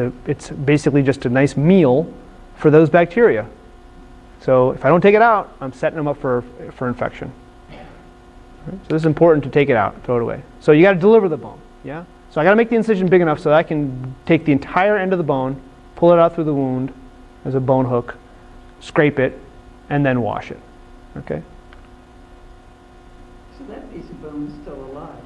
basically just a nice meal for those bacteria. So if I don't take it out, I'm setting them up for infection. Right? So this is important to take it out, throw it away. So you got to deliver the bone. Yeah. So I got to make the incision big enough so that I can take the entire end of the bone, pull it out through the wound as a bone hook, scrape it, and then wash it. Okay? So that piece of bone is still alive.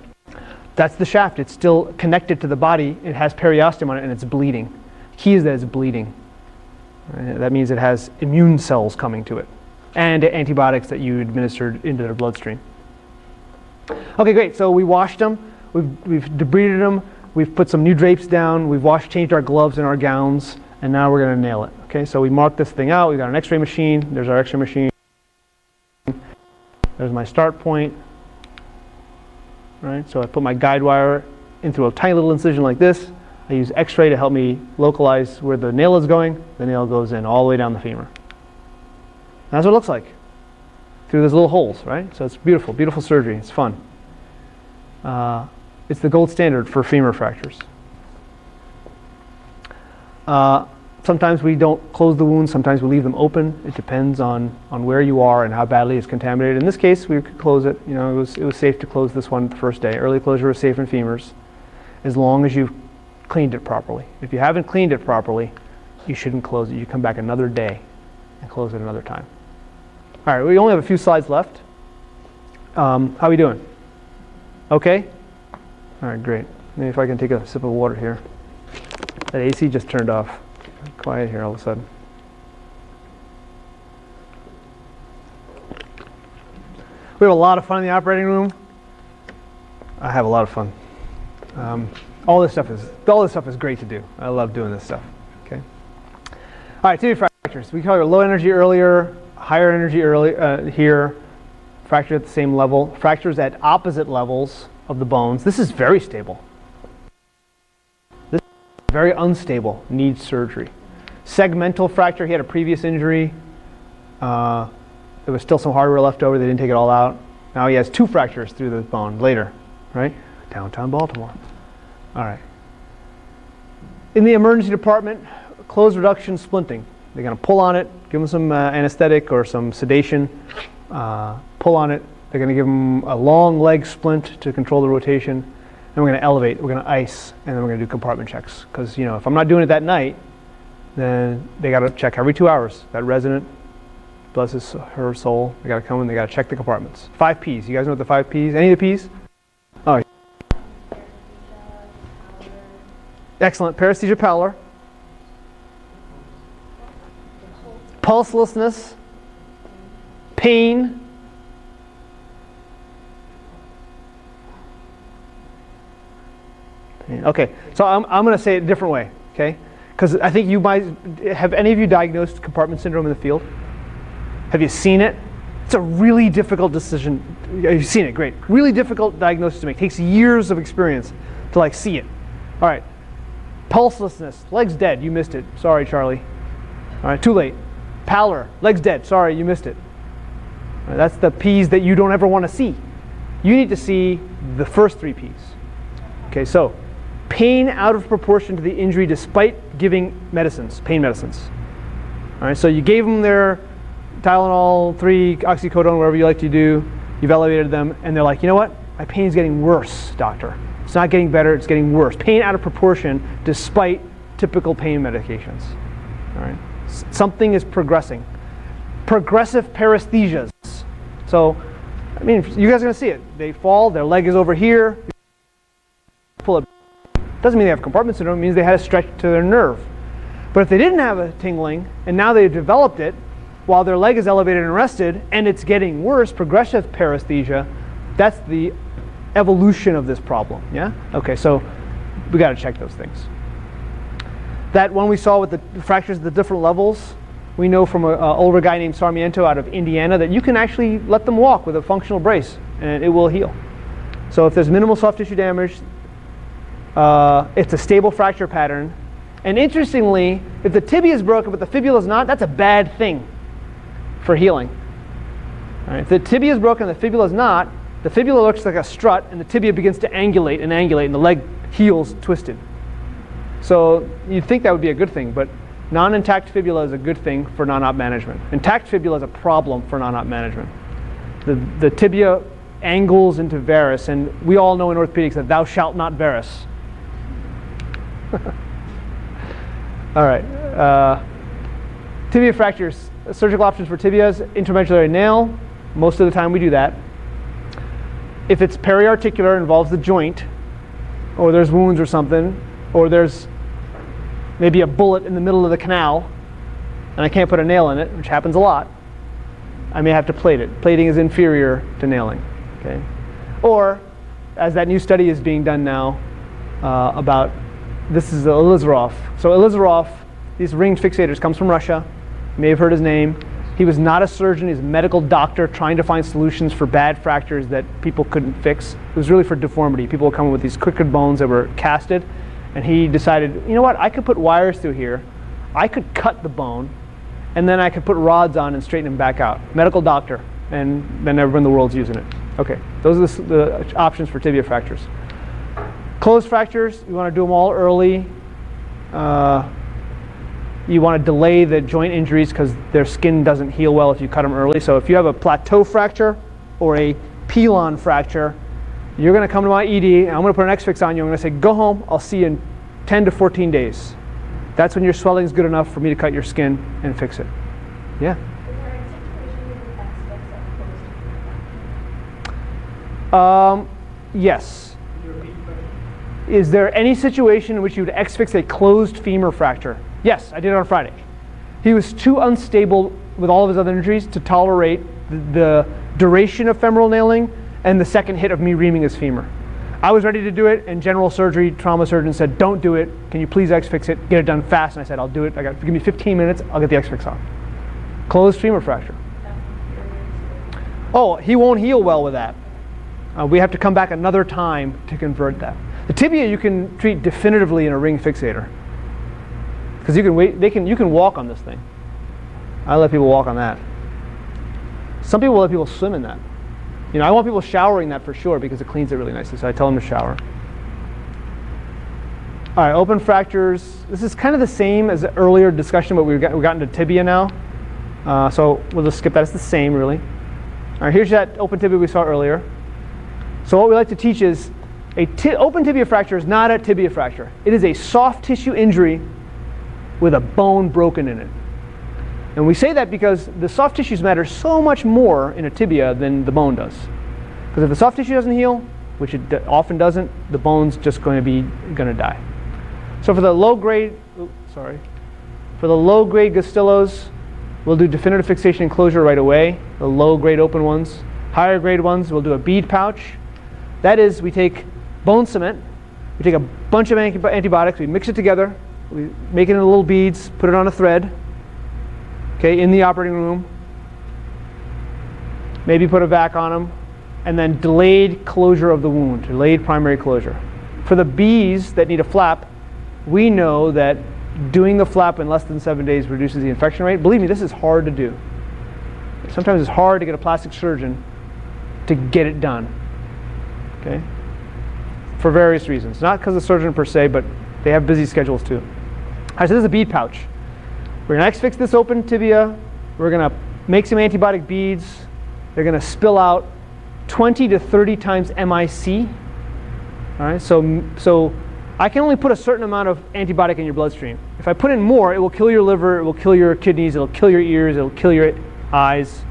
That's the shaft. It's still connected to the body. It has periosteum on it, and it's bleeding. Key is that it's bleeding. Right? That means it has immune cells coming to it, and antibiotics that you administered into their bloodstream. Okay, great. So we washed them. We've debrided them. We've put some new drapes down. We've changed our gloves and our gowns, and now we're going to nail it. Okay, so we marked this thing out. We've got an x-ray machine. There's our x-ray machine. There's my start point. Right, so I put my guide wire in through a tiny little incision like this. I use x-ray to help me localize where the nail is going. The nail goes in all the way down the femur. That's what it looks like through those little holes, right? So it's beautiful, beautiful surgery. It's fun. It's the gold standard for femur fractures. Sometimes we don't close the wounds. Sometimes we leave them open. It depends on where you are and how badly it's contaminated. In this case, we could close it. You know, it was safe to close this one the first day. Early closure was safe in femurs, as long as you've cleaned it properly. If you haven't cleaned it properly, you shouldn't close it. You come back another day and close it another time. All right, we only have a few slides left. How are we doing? Okay? All right, great. Maybe if I can take a sip of water here. That AC just turned off. Quiet here all of a sudden. We have a lot of fun in the operating room. I have a lot of fun. All this stuff is great to do. I love doing this stuff. Okay. All right, tibia fractures. We covered low energy earlier, higher energy here. Fracture at the same level. Fractures at opposite levels of the bones. This is very stable. This is very unstable. Needs surgery. Segmental fracture. He had a previous injury. There was still some hardware left over. They didn't take it all out. Now he has 2 fractures through the bone later, right? Downtown Baltimore. All right. In the emergency department, closed reduction splinting. They're going to pull on it, give him some anesthetic or some sedation, pull on it. They're going to give him a long leg splint to control the rotation. And we're going to elevate, we're going to ice, and then we're going to do compartment checks. Because, you know, if I'm not doing it that night, then they got to check every 2 hours. That resident, bless her soul, they got to come and they got to check the compartments. 5 Ps. You guys know what the 5 Ps? Any of the Ps? Oh, excellent. Paresthesia pallor. Pulselessness. Pain. Okay, so I'm going to say it a different way, okay? Because I think you might have any of you diagnosed compartment syndrome in the field? Have you seen it? It's a really difficult decision. You've seen it, great. Really difficult diagnosis to make. It takes years of experience to like see it. All right, pulselessness, legs dead, you missed it. Sorry, Charlie. All right, too late. Pallor, legs dead, sorry, you missed it. All right, that's the P's that you don't ever want to see. You need to see the first 3 P's. Okay, so pain out of proportion to the injury despite giving medicines, pain medicines. All right, so you gave them their Tylenol, 3, oxycodone, whatever you like to do. You've elevated them, and they're like, you know what? My pain's getting worse, doctor. It's not getting better, it's getting worse. Pain out of proportion despite typical pain medications. All right, something is progressing. Progressive paresthesias. So, I mean, you guys are going to see it. They fall, their leg is over here. Pull it. Doesn't mean they have compartment syndrome, it means they had a stretch to their nerve. But if they didn't have a tingling, and now they've developed it, while their leg is elevated and rested, and it's getting worse, progressive paresthesia, that's the evolution of this problem, yeah? Okay, so we got to check those things. That one we saw with the fractures at the different levels, we know from an older guy named Sarmiento out of Indiana that you can actually let them walk with a functional brace, and it will heal. So if there's minimal soft tissue damage, it's a stable fracture pattern. And interestingly, if the tibia is broken but the fibula is not, that's a bad thing for healing. All right, if the tibia is broken and the fibula is not, the fibula looks like a strut and the tibia begins to angulate and the leg heals twisted. So you'd think that would be a good thing, but non-intact fibula is a good thing for non-op management. Intact fibula is a problem for non-op management. The tibia angles into varus, and we all know in orthopedics that thou shalt not varus. All right, tibia fractures. Surgical options for tibias, intermedullary nail. Most of the time we do that. If it's periarticular, involves the joint, or there's wounds or something, or there's maybe a bullet in the middle of the canal, and I can't put a nail in it, which happens a lot, I may have to plate it. Plating is inferior to nailing. Okay? Or, as that new study is being done now about, this is Elizarov. So Elizarov, these ringed fixators, comes from Russia. You may have heard his name. He was not a surgeon, he's a medical doctor trying to find solutions for bad fractures that people couldn't fix. It was really for deformity. People would come with these crooked bones that were casted, and he decided, you know what, I could put wires through here, I could cut the bone, and then I could put rods on and straighten them back out. Medical doctor, and then everyone in the world's using it. Okay, those are the options for tibia fractures. Closed fractures, you want to do them all early. You want to delay the joint injuries because their skin doesn't heal well if you cut them early. So if you have a plateau fracture or a pilon fracture, you're going to come to my ED, and I'm going to put an X-fix on you. I'm going to say, go home, I'll see you in 10 to 14 days. That's when your swelling is good enough for me to cut your skin and fix it. Yeah? Yes. Is there any situation in which you would X-fix a closed femur fracture? Yes, I did it on Friday. He was too unstable with all of his other injuries to tolerate the duration of femoral nailing and the second hit of me reaming his femur. I was ready to do it, and general surgery trauma surgeon said, don't do it. Can you please X-fix it? Get it done fast. And I said, I'll do it. Give me 15 minutes. I'll get the X-fix on. Closed femur fracture. Oh, he won't heal well with that. We have to come back another time to convert that. The tibia you can treat definitively in a ring fixator. Because you can wait, you can walk on this thing. I let people walk on that. Some people let people swim in that. You know, I want people showering that for sure because it cleans it really nicely. So I tell them to shower. All right, open fractures. This is kind of the same as the earlier discussion, but we've gotten to tibia now. So we'll just skip that. It's the same, really. All right, here's that open tibia we saw earlier. So what we like to teach is open tibia fracture is not a tibia fracture. It is a soft tissue injury with a bone broken in it. And we say that because the soft tissues matter so much more in a tibia than the bone does. Because if the soft tissue doesn't heal, which it often doesn't, the bone's just going to die. So for the low grade Gastillos, we'll do definitive fixation and closure right away. The low grade open ones. Higher grade ones, we'll do a bead pouch. That is, we take bone cement, we take a bunch of antibiotics, we mix it together, we make it into little beads, put it on a thread, okay, in the operating room, maybe put a vac on them, and then delayed closure of the wound, delayed primary closure. For the bees that need a flap, we know that doing the flap in less than 7 days reduces the infection rate. Believe me, this is hard to do. Sometimes it's hard to get a plastic surgeon to get it done, okay, for various reasons. Not because of the surgeon per se, but they have busy schedules too. All right, so this is a bead pouch. We're going to X-fix this open tibia. We're going to make some antibiotic beads. They're going to spill out 20 to 30 times MIC. All right, so I can only put a certain amount of antibiotic in your bloodstream. If I put in more, it will kill your liver, it will kill your kidneys, it will kill your ears, it will kill your eyes,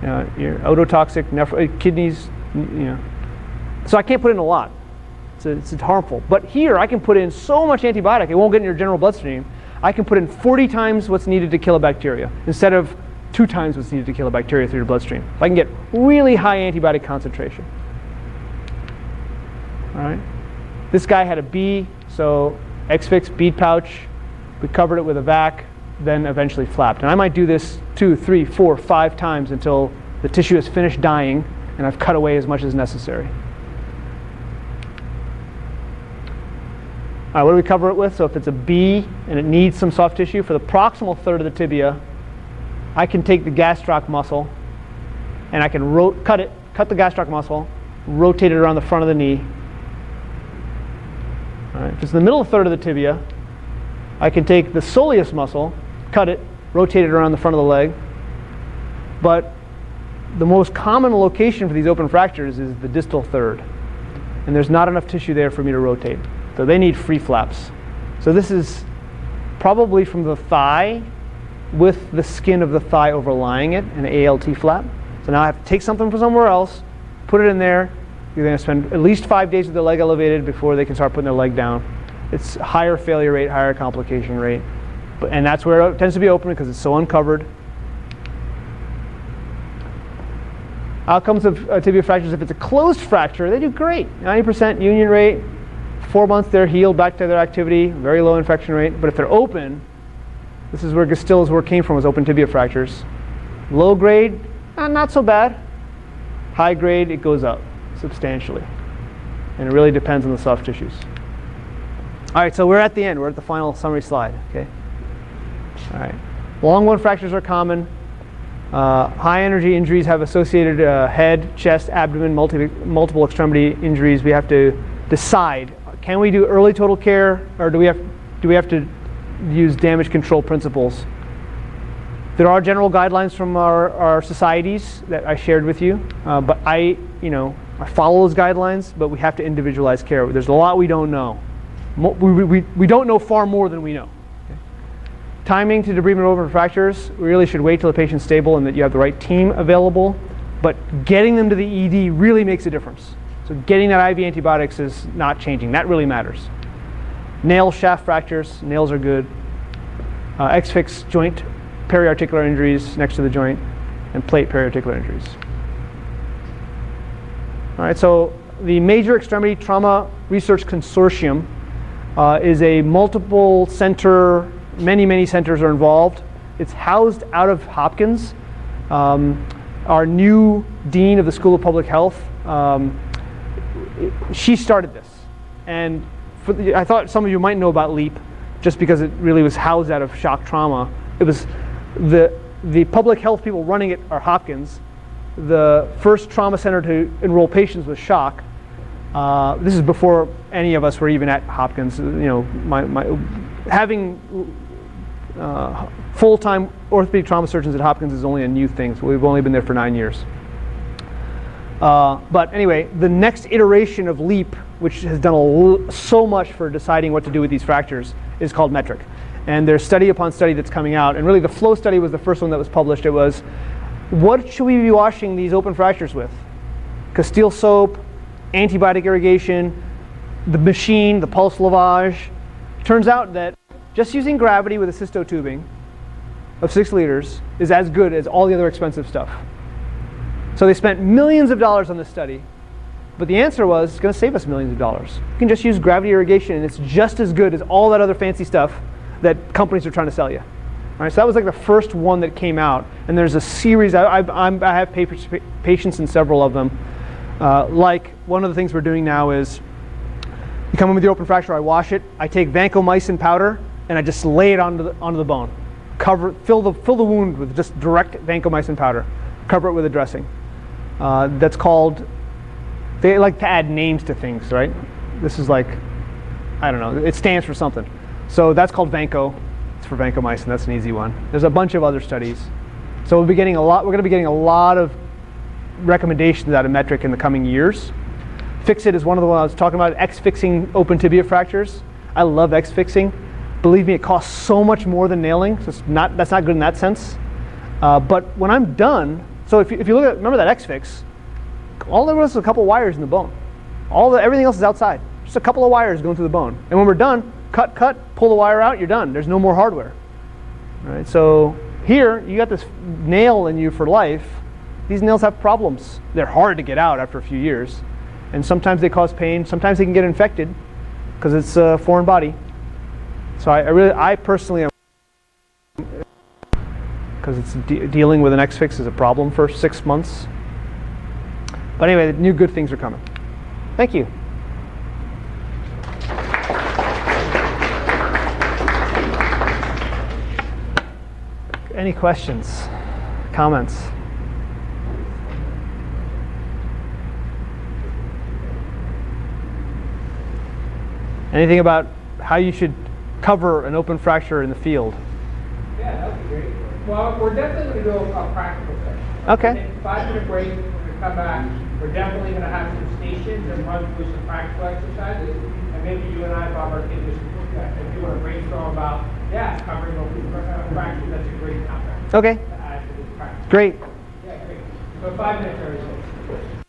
your ototoxic kidneys. So I can't put in a lot. It's harmful. But here, I can put in so much antibiotic, it won't get in your general bloodstream. I can put in 40 times what's needed to kill a bacteria instead of 2 times what's needed to kill a bacteria through your bloodstream. I can get really high antibiotic concentration. All right. This guy had a B, so X-Fix bead pouch. We covered it with a vac, then eventually flapped. And I might do this 2, 3, 4, 5 times until the tissue has finished dying and I've cut away as much as necessary. All right, what do we cover it with? So if it's a B and it needs some soft tissue, for the proximal third of the tibia, I can take the gastroc muscle and I can cut the gastroc muscle, rotate it around the front of the knee. All right, if it's in the middle third of the tibia, I can take the soleus muscle, cut it, rotate it around the front of the leg. But the most common location for these open fractures is the distal third. And there's not enough tissue there for me to rotate. So they need free flaps. So this is probably from the thigh with the skin of the thigh overlying it, an ALT flap. So now I have to take something from somewhere else, put it in there. You're going to spend at least 5 days with the leg elevated before they can start putting their leg down. It's higher failure rate, higher complication rate. And that's where it tends to be open because it's so uncovered. Outcomes of tibia fractures, if it's a closed fracture, they do great. 90% union rate, 4 months they're healed back to their activity, very low infection rate. But if they're open, this is where Gastilla's work came from, was open tibia fractures. Low grade, not so bad. High grade, it goes up substantially. And it really depends on the soft tissues. All right, so we're at the end. We're at the final summary slide. Okay. All right. Long bone fractures are common. High energy injuries have associated head, chest, abdomen, multiple extremity injuries. We have to decide: can we do early total care, or do we have to use damage control principles? There are general guidelines from our societies that I shared with you, but I follow those guidelines. But we have to individualize care. There's a lot we don't know. We don't know far more than we know. Okay. Timing to debridement of open fractures, we really should wait till the patient's stable and that you have the right team available. But getting them to the ED really makes a difference. So getting that IV antibiotics is not changing. That really matters. Nail shaft fractures, nails are good. X-fix joint periarticular injuries next to the joint, and plate periarticular injuries. All right, so the Major Extremity Trauma Research Consortium is a multiple center, many centers are involved. It's housed out of Hopkins. Our new dean of the School of Public Health, she started this. And I thought some of you might know about LEAP just because it really was housed out of shock trauma. It was the public health people running it are Hopkins. The first trauma center to enroll patients with shock. This is before any of us were even at Hopkins. Having full-time orthopedic trauma surgeons at Hopkins is only a new thing. So we've only been there for 9 years. But anyway, the next iteration of LEAP, which has done so much for deciding what to do with these fractures, is called METRIC. And there's study upon study that's coming out. And really the FLOW study was the first one that was published. It was, what should we be washing these open fractures with? Castile soap, antibiotic irrigation, the machine, the pulse lavage. Turns out that just using gravity with a cysto tubing of 6 liters is as good as all the other expensive stuff. So they spent millions of dollars on this study, but the answer was it's going to save us millions of dollars. You can just use gravity irrigation and it's just as good as all that other fancy stuff that companies are trying to sell you. All right, so that was like the first one that came out, and there's a series. I have patients in several of them. Like one of the things we're doing now is you come in with your open fracture, I wash it, I take vancomycin powder and I just lay it onto the bone. Fill the wound with just direct vancomycin powder. Cover it with a dressing. That's called, they like to add names to things, right? This is like, I don't know, it stands for something. So that's called Vanco. It's for vancomycin, that's an easy one. There's a bunch of other studies. So we're going to be getting a lot of recommendations out of METRIC in the coming years. Fix-It is one of the ones I was talking about, X-fixing open tibia fractures. I love X-fixing. Believe me, it costs so much more than nailing, so that's not good in that sense. But when I'm done, so if you remember that X-fix, all there was a couple wires in the bone. Everything else is outside. Just a couple of wires going through the bone. And when we're done, cut, pull the wire out, you're done. There's no more hardware. All right, so here, you got this nail in you for life. These nails have problems. They're hard to get out after a few years. And sometimes they cause pain. Sometimes they can get infected because it's a foreign body. So I personally am, because it's dealing with an X-fix is a problem for 6 months. But anyway, new good things are coming. Thank you. Any questions, comments? Anything about how you should cover an open fracture in the field? Yeah, that would be great. Well, we're definitely going to do a practical session. Okay. Take a 5-minute break. We're going to come back. We're definitely going to have some stations and run through some practical exercises. And maybe you and I, Bob, can just if you want to brainstorm about, covering open fracture, that's a great topic. Okay. To add to this practice. Great. Yeah, great. So 5 minutes, everybody.